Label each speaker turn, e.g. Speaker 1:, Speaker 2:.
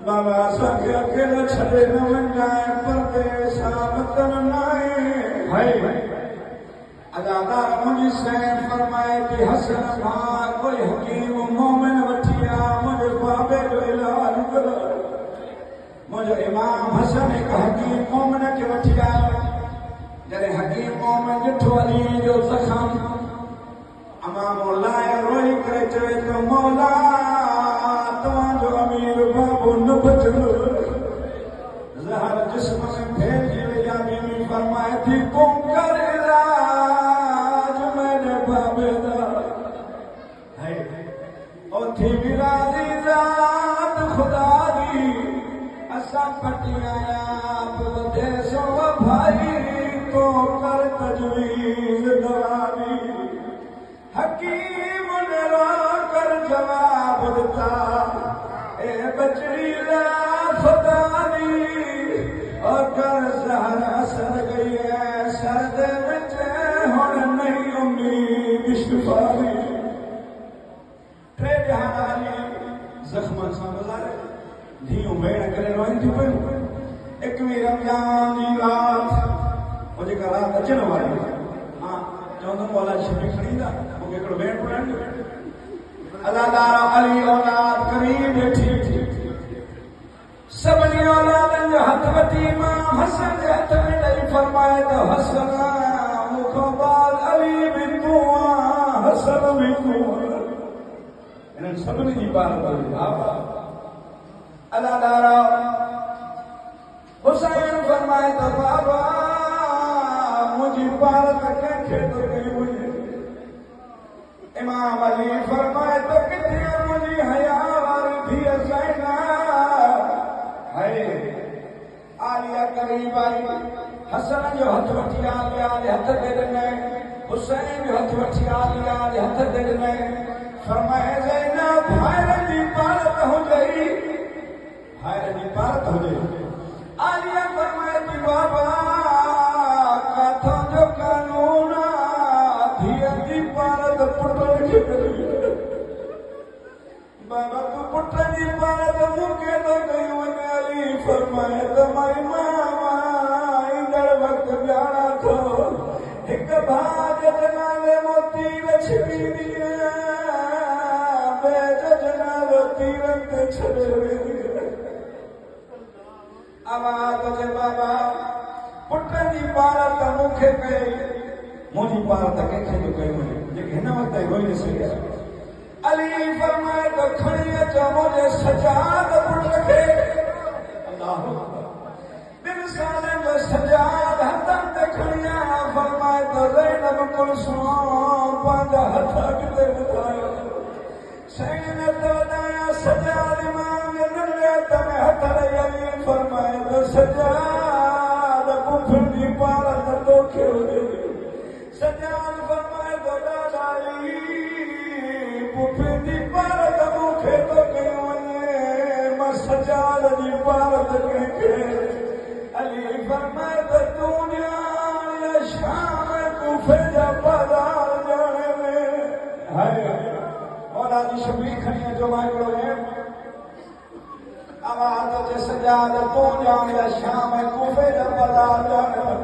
Speaker 1: बाबा सके अकेले छड़े न मन जाए पर साबतन नाए है अदादार मुझी सैन फरमाए कि हसन मां कोई हकीम मोमिन वठिया मुझे बाबे जो इलाज करो मुझे इमाम हसन एक हकीम मोमिन के वठिया जरे हकीम मोमिन ॾिठो अली जो ज़ख़म अमा मौला रोई करे चवे तो मौला तव्हांजो अमीर बाबू न बचंदो ज़हर जिस्म में फैलिजी वई आहे बीवी फरमाए थी को कर इलाज मेरे बाबे दा है ओ थी विरादी रात खुदा दी असां पटी आया बदे सो भाई को कर तजवीज़ दवानी हकीम ने रो कर जवाब दिता ए बचड़ी ला फदानी और कर ज़हर असर गई है सर्द विच हुण नहीं उम्मीद शिफाई टे जहानी ज़ख्म सां गुज़ारे धीअ भेण करे रोइन थी पियूं एकवीं रमज़ान जी रात वो जेका रात अचण वारी हाँ चवंदुमि मौला छुटी खणी ईंदा मूंखे हिकिड़ो भेण पढ़ाइण अदादार अली औलाद करीब वेठी सभिनी औलादनि जो हथ वठी इमाम हसन जे हथ में ॾेई फरमाए त हसन मूंखां बाद अली बि तूं आहीं हसन बि तूं आहीं इन्हनि सभिनी जी बात करी अदादार हुसैन फरमाए त बाबा मुझी पालक कंहिंखे तो कई हुई इमाम अली फरमाए तो किथे मुझी हया वारी धीअ ज़ैना है आलिया करीब आई हसन जो हथ वठी आलिया जे हथ ते ॾिनई हुसैन जो हथ वठी आलिया जे हथ ते ॾिनई फरमाए ज़ैना भाइर जी पालक हुजई भाइर जी पालक हुजई आलिया फरमाए थी बाबा काथों जो कानून धीअ जी पालक पुटनि खे करी बाबा तूं पुट जी पालक मूंखे थो कई वञे अली फरमाए त माई मामा ईंदड़ वक़्तु ॼाणा थो हिकु भाउ जे नाले मोती लक्ष्मी ॾींहुं ॿिए जो नालो तीरनि ते छॾे वेंदी आवाज़ जे बाबा पुट जी पालक मूंखे कई मुंहिंजी पालक कंहिंखे जो कई वञे जेके हिन वक़्तु रोई न सघिया अली फरमाए त खणी अचो मुंहिंजे सजाद पुट खे अल्लाहु ॿिनि सालनि जो सजाद हथनि ते खणी आया फरमाए त ज़ैनब कुलसूम पंहिंजा हथ अॻिते वधायो सैन ते वधाया सजाद इमाम जे नंढे हथ में हथ ॾेई अली फरमाए त सजाद पुठनि जी पालक तोखे हुजे सजाद फरमाए त ॾाॾा अली पुठनि जी पालक मूंखे थो कई वञे मां सजाद जी पालक कंहिंखे अली फरमाए त तूं ॼाण शाम कूफे जा बाज़ार ॼाणे में हाय मौला जी शबीर खणी अचो मां हिकिड़ो भेण आवाज़ जे सजाद तूं ॼाण शाम कूफे जा बाज़ार ॼाणे